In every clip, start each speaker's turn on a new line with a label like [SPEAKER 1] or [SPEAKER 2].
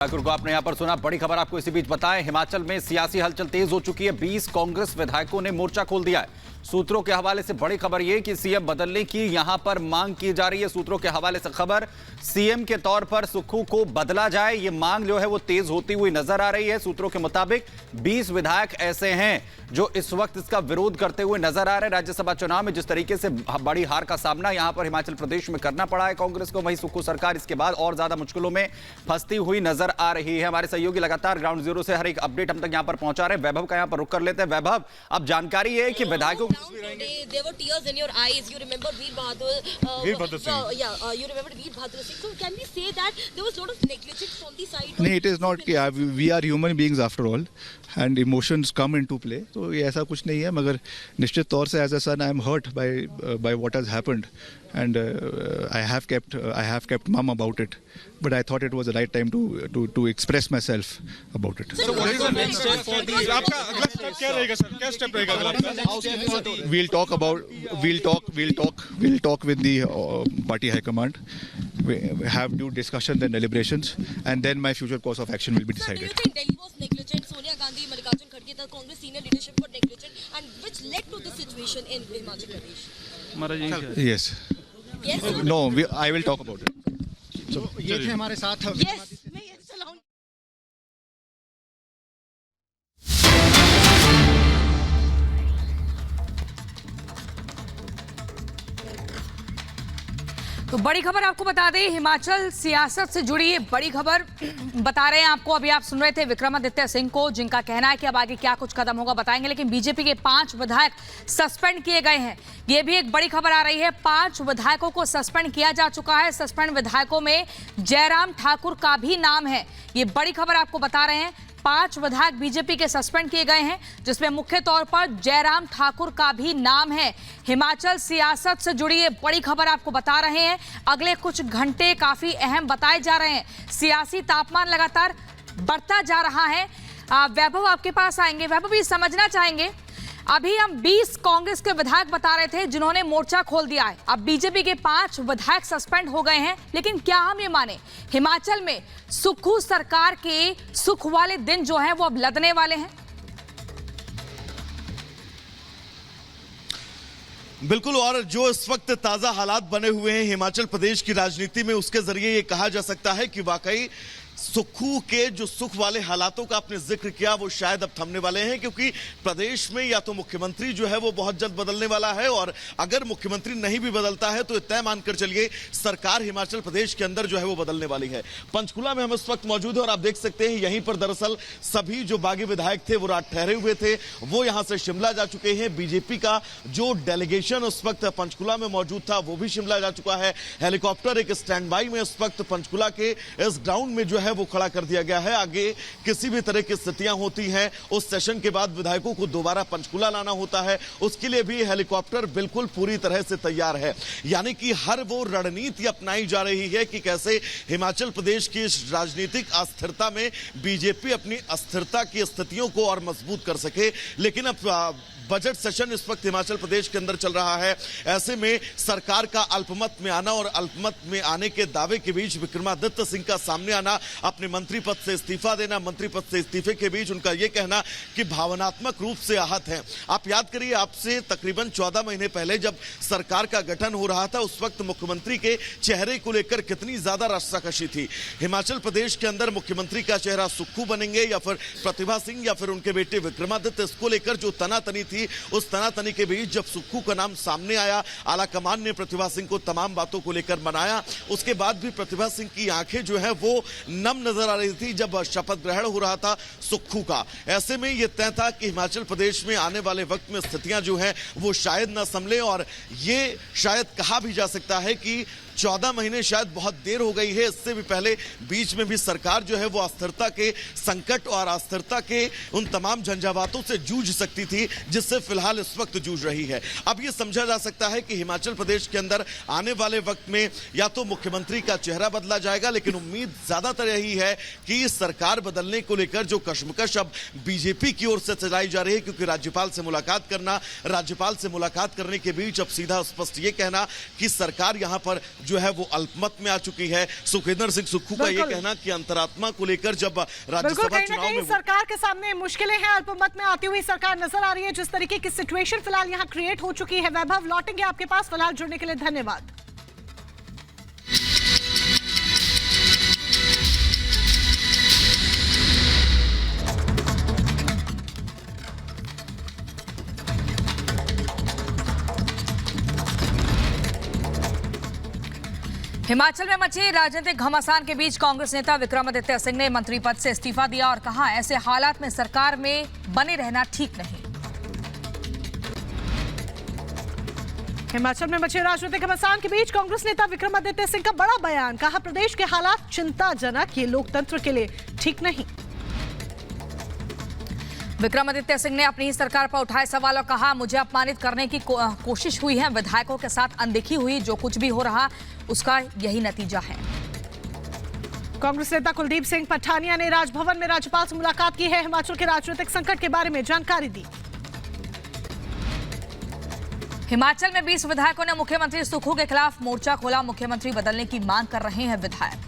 [SPEAKER 1] ठाकुर को आपने यहां पर सुना। बड़ी खबर आपको इसी बीच बताएं, हिमाचल में सियासी हलचल तेज हो चुकी है। 20 कांग्रेस विधायकों ने मोर्चा खोल दिया है। सूत्रों के हवाले से बड़ी खबर यह कि सीएम बदलने की यहां पर मांग की जा रही है। सूत्रों के हवाले से खबर, सीएम के तौर पर सुक्खू को बदला जाए, यह मांग जो है वो तेज होती हुई नजर आ रही है। सूत्रों के मुताबिक 20 विधायक ऐसे हैं जो इस वक्त इसका विरोध करते हुए नजर आ रहे हैं। राज्यसभा चुनाव में जिस तरीके से बड़ी हार का सामना यहां पर हिमाचल प्रदेश में करना पड़ा है कांग्रेस को, वहीं सुक्खू सरकार इसके बाद और ज्यादा मुश्किलों में फंसती हुई नजर आ रही है। हमारे सहयोगी लगातार ग्राउंड जीरो से हर एक अपडेट हम तक यहां पर पहुंचा रहे हैं। वैभव का यहां पर रुक कर लेते हैं। वैभव, अब जानकारी है कि विधायकों
[SPEAKER 2] there were tears in your eyes. You remember Veer Bahadur Singh. You remember Veer Bahadur Singh. So can we say that there was a lot of negligence on the side?
[SPEAKER 3] No, it is not. We are human beings after all, and emotions come into play. तो ये ऐसा कुछ नहीं है, मगर निश्चित तौर से as a son I am hurt by what has happened, and I have kept mum about it. But I thought it was the right time to express myself about it.
[SPEAKER 4] So what is the next step for the? आपका अगला step क्या रहेगा sir? क्या step रहेगा अगला?
[SPEAKER 3] We'll talk with the party high command. We have due discussions and deliberations, and then my future course of action will be decided.
[SPEAKER 2] Do you think Delhi was negligent? Sonia Gandhi, Mallikarjun Kharge, the Congress senior leadership were negligent, and which led to this situation in Himachal Pradesh?
[SPEAKER 3] Yes.
[SPEAKER 2] Yes.
[SPEAKER 3] No, I will talk about it.
[SPEAKER 5] तो ये थे हमारे साथ।
[SPEAKER 2] Yes. मैं ये चलाऊं।
[SPEAKER 6] तो बड़ी खबर आपको बता दें, हिमाचल सियासत से जुड़ी बड़ी खबर बता रहे हैं आपको। अभी आप सुन रहे थे विक्रमादित्य सिंह को, जिनका कहना है कि अब आगे क्या कुछ कदम होगा बताएंगे, लेकिन बीजेपी के 5 विधायक सस्पेंड किए गए हैं। ये भी एक बड़ी खबर आ रही है। 5 विधायकों को सस्पेंड किया जा चुका है। सस्पेंड विधायकों में जयराम ठाकुर का भी नाम है। ये बड़ी खबर आपको बता रहे हैं। 5 विधायक बीजेपी के सस्पेंड किए गए हैं, जिसमें मुख्य तौर पर जयराम ठाकुर का भी नाम है। हिमाचल सियासत से जुड़ी ये बड़ी खबर आपको बता रहे हैं। अगले कुछ घंटे काफी अहम बताए जा रहे हैं। सियासी तापमान लगातार बढ़ता जा रहा है। वैभव, आपके पास आएंगे। वैभव, ये समझना चाहेंगे, अभी हम 20 कांग्रेस के विधायक बता रहे थे जिन्होंने मोर्चा खोल दिया है। अब बीजेपी के 5 विधायक सस्पेंड हो गए हैं, लेकिन क्या हम ये माने हिमाचल में सुक्खू सरकार के सुख वाले दिन जो हैं वो अब लदने वाले हैं?
[SPEAKER 7] बिल्कुल, और जो इस वक्त ताजा हालात बने हुए हैं हिमाचल प्रदेश की राजनीति में, उसके जरिए ये कहा जा सकता है कि वाकई सुक्खू के जो सुख वाले हालातों का आपने जिक्र किया वो शायद अब थमने वाले हैं, क्योंकि प्रदेश में या तो मुख्यमंत्री जो है वो बहुत जल्द बदलने वाला है, और अगर मुख्यमंत्री नहीं भी बदलता है तो तय मानकर चलिए सरकार हिमाचल प्रदेश के अंदर जो है वो बदलने वाली है। पंचकुला में हम इस वक्त मौजूद हैं और आप देख सकते हैं यहीं पर दरअसल सभी जो बागी विधायक थे वो रात ठहरे हुए थे, वो यहां से शिमला जा चुके हैं। बीजेपी का जो डेलीगेशन उस वक्त पंचकुला में मौजूद था वो भी शिमला जा चुका है। हेलीकॉप्टर एक स्टैंड बाई में इस वक्त पंचकुला के इस ग्राउंड में जो है वो खड़ा कर दिया गया है। आगे किसी भी तरह की स्थितियां होती हैं, उस सेशन के बाद विधायकों को दोबारा पंचकुला लाना होता है, उसके लिए भी हेलीकॉप्टर बिल्कुल पूरी तरह से तैयार है। यानी कि हर वो रणनीति अपनाई जा रही है कि कैसे हिमाचल प्रदेश की इस राजनीतिक अस्थिरता में बीजेपी अपनी अस्थिरता की स्थितियों को और मजबूत कर सके। लेकिन अब बजट सेशन इस वक्त हिमाचल प्रदेश के अंदर चल रहा है। ऐसे में सरकार का अल्पमत में आना और अल्पमत में आने के दावे के बीच विक्रमादित्य सिंह का सामने आना, अपने मंत्री पद से इस्तीफा देना, मंत्री पद से इस्तीफे के बीच उनका यह कहना कि भावनात्मक रूप से आहत हैं। आप याद करिए, आपसे तकरीबन 14 महीने पहले जब सरकार का गठन हो रहा था, उस वक्त मुख्यमंत्री के चेहरे को लेकर कितनी ज्यादा रस्साकशी थी। हिमाचल प्रदेश के अंदर मुख्यमंत्री का चेहरा सुक्खू बनेंगे या फिर प्रतिभा सिंह या फिर उनके बेटे विक्रमादित्य, इसको लेकर जो तनातनी थी, उस तनातनी के बीच जब सुक्खू का नाम सामने आया, आला कमान ने प्रतिभा सिंह को तमाम बातों को लेकर मनाया। उसके बाद भी प्रतिभा सिंह की आंखें जो है वो नम नजर आ रही थी जब शपथ ग्रहण हो रहा था सुक्खू का। ऐसे में यह तय था कि हिमाचल प्रदेश में आने वाले वक्त में स्थितियां जो है वो शायद न संभले, और ये शायद कहा भी जा सकता है कि 14 महीने शायद बहुत देर हो गई है। इससे भी पहले बीच में भी सरकार जो है वो अस्थिरता के संकट और अस्थिरता के उन तमाम झंझावातों से जूझ सकती थी, जिस जिससे फिलहाल इस वक्त जूझ रही है। अब ये समझा जा सकता है कि हिमाचल प्रदेश के अंदर आने वाले वक्त में या तो मुख्यमंत्री का चेहरा बदला जाएगा, लेकिन उम्मीद ज्यादातर यही है कि सरकार बदलने को लेकर जो कशमकश अब बीजेपी की ओर से चलाई जा रही है, क्योंकि राज्यपाल से मुलाकात करने के बीच अब सीधा स्पष्ट ये कहना कि सरकार यहां पर जो है वो अल्पमत में आ चुकी है। सुखविंदर सिंह सुक्खू का ये कहना कि अंतरात्मा को लेकर जब राज्यसभा चुनाव में
[SPEAKER 8] सरकार के सामने मुश्किलें हैं, अल्पमत में आती हुई सरकार नजर आ रही है। जिस तरीके की सिचुएशन फिलहाल यहां क्रिएट हो चुकी है। वैभव, लौटेंगे आपके पास, फिलहाल जुड़ने के लिए धन्यवाद।
[SPEAKER 6] हिमाचल में मचे राजनीतिक घमासान के बीच कांग्रेस नेता विक्रमादित्य सिंह ने मंत्री पद से इस्तीफा दिया और कहा, ऐसे हालात में सरकार में बने रहना ठीक नहीं।
[SPEAKER 8] हिमाचल में मचे राजनीतिक घमासान के बीच कांग्रेस नेता विक्रमादित्य सिंह का बड़ा बयान, कहा प्रदेश के हालात चिंताजनक, ये लोकतंत्र के लिए ठीक नहीं।
[SPEAKER 6] विक्रमादित्य सिंह ने अपनी ही सरकार पर उठाए सवाल और कहा, मुझे अपमानित करने की कोशिश हुई है, विधायकों के साथ अनदेखी हुई, जो कुछ भी हो रहा उसका यही नतीजा है।
[SPEAKER 8] कांग्रेस नेता कुलदीप सिंह पठानिया ने राजभवन में राज्यपाल से मुलाकात की है, हिमाचल के राजनीतिक संकट के बारे में जानकारी दी।
[SPEAKER 6] हिमाचल में 20 विधायकों ने मुख्यमंत्री सुक्खू के खिलाफ मोर्चा खोला, मुख्यमंत्री बदलने की मांग कर रहे हैं विधायक।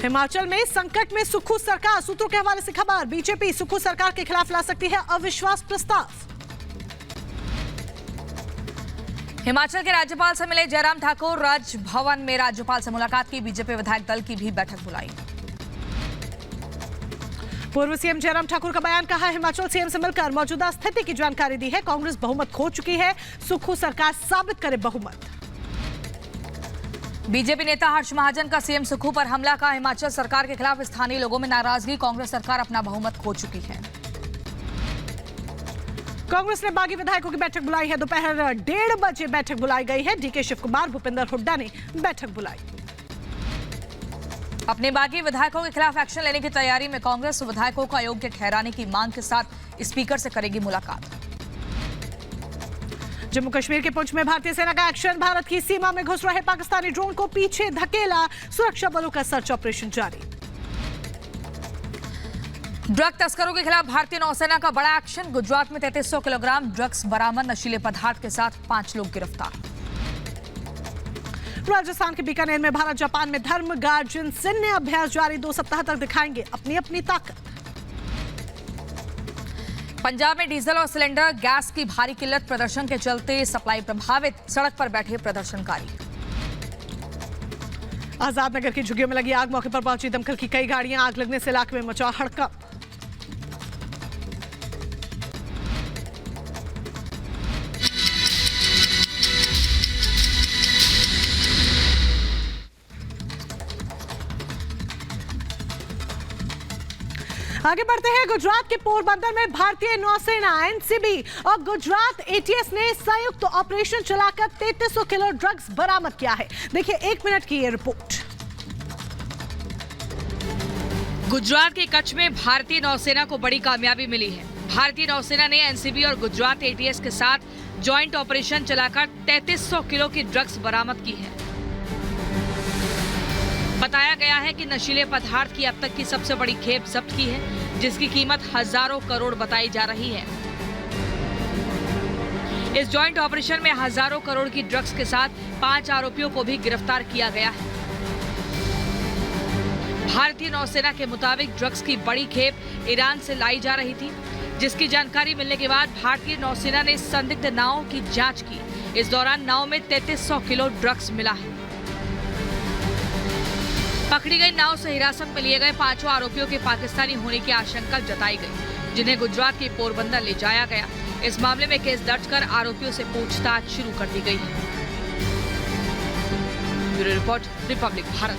[SPEAKER 8] हिमाचल में संकट में सुक्खू सरकार, सूत्रों के हवाले से खबर, बीजेपी सुक्खू सरकार के खिलाफ ला सकती है अविश्वास प्रस्ताव।
[SPEAKER 6] हिमाचल के राज्यपाल से मिले जयराम ठाकुर, राजभवन में राज्यपाल से मुलाकात की, बीजेपी विधायक दल की भी बैठक बुलाई।
[SPEAKER 8] पूर्व सीएम जयराम ठाकुर का बयान, कहा हिमाचल सीएम से मिलकर मौजूदा स्थिति की जानकारी दी है, कांग्रेस बहुमत खो चुकी है, सुक्खू सरकार साबित करे बहुमत।
[SPEAKER 6] बीजेपी नेता हर्ष महाजन का सीएम सुक्खू पर हमला, का हिमाचल सरकार के खिलाफ स्थानीय लोगों में नाराजगी, कांग्रेस सरकार अपना बहुमत खो चुकी है।
[SPEAKER 8] कांग्रेस ने बागी विधायकों की बैठक बुलाई है, दोपहर 1:30 बजे बैठक बुलाई गई है, डीके शिव कुमार, भूपिंदर हुड्डा ने बैठक बुलाई।
[SPEAKER 6] अपने बागी विधायकों के खिलाफ एक्शन लेने की तैयारी में कांग्रेस विधायकों को अयोग्य ठहराने की मांग के साथ स्पीकर से करेगी मुलाकात।
[SPEAKER 8] जम्मू कश्मीर के पुंछ में भारतीय सेना का एक्शन, भारत की सीमा में घुस रहे पाकिस्तानी ड्रोन को पीछे धकेला, सुरक्षा बलों का सर्च ऑपरेशन जारी।
[SPEAKER 6] ड्रग तस्करों के खिलाफ भारतीय नौसेना का बड़ा एक्शन, गुजरात में 3300 किलोग्राम ड्रग्स बरामद, नशीले पदार्थ के साथ 5 लोग गिरफ्तार।
[SPEAKER 8] राजस्थान के बीकानेर में भारत जापान में धर्म गार्जियन सैन्य अभ्यास जारी, 2 सप्ताह तक दिखाएंगे अपनी अपनी ताकत।
[SPEAKER 6] पंजाब में डीजल और सिलेंडर गैस की भारी किल्लत, प्रदर्शन के चलते सप्लाई प्रभावित, सड़क पर बैठे प्रदर्शनकारी।
[SPEAKER 8] आजाद नगर की झुग्गियों में लगी आग, मौके पर पहुंची दमकल की कई गाड़ियां, आग लगने से इलाके में मचा हड़कंप। आगे बढ़ते हैं, गुजरात के पोरबंदर में भारतीय नौसेना एनसीबी और गुजरात एटीएस ने संयुक्त ऑपरेशन चलाकर 3300 किलो ड्रग्स बरामद किया है। देखिए 1 मिनट की ये रिपोर्ट।
[SPEAKER 6] गुजरात के कच्छ में भारतीय नौसेना को बड़ी कामयाबी मिली है। भारतीय नौसेना ने एनसीबी और गुजरात एटीएस के साथ ज्वाइंट ऑपरेशन चलाकर 3300 किलो की ड्रग्स बरामद की है। बताया गया है कि नशीले पदार्थ की अब तक की सबसे बड़ी खेप जब्त की है, जिसकी कीमत हजारों करोड़ बताई जा रही है। इस जॉइंट ऑपरेशन में हजारों करोड़ की ड्रग्स के साथ 5 आरोपियों को भी गिरफ्तार किया गया है। भारतीय नौसेना के मुताबिक ड्रग्स की बड़ी खेप ईरान से लाई जा रही थी, जिसकी जानकारी मिलने के बाद भारतीय नौसेना ने संदिग्ध नावों की जांच की। इस दौरान नाव में 3300 किलो ड्रग्स मिला है। पकड़ी गई नाव से हिरासत में लिए गए 5 आरोपियों के पाकिस्तानी होने की आशंका जताई गई, जिन्हें गुजरात के पोरबंदर ले जाया गया। इस मामले में केस दर्ज कर आरोपियों से पूछताछ शुरू कर दी गई है। Bureau report, Republic Bharat.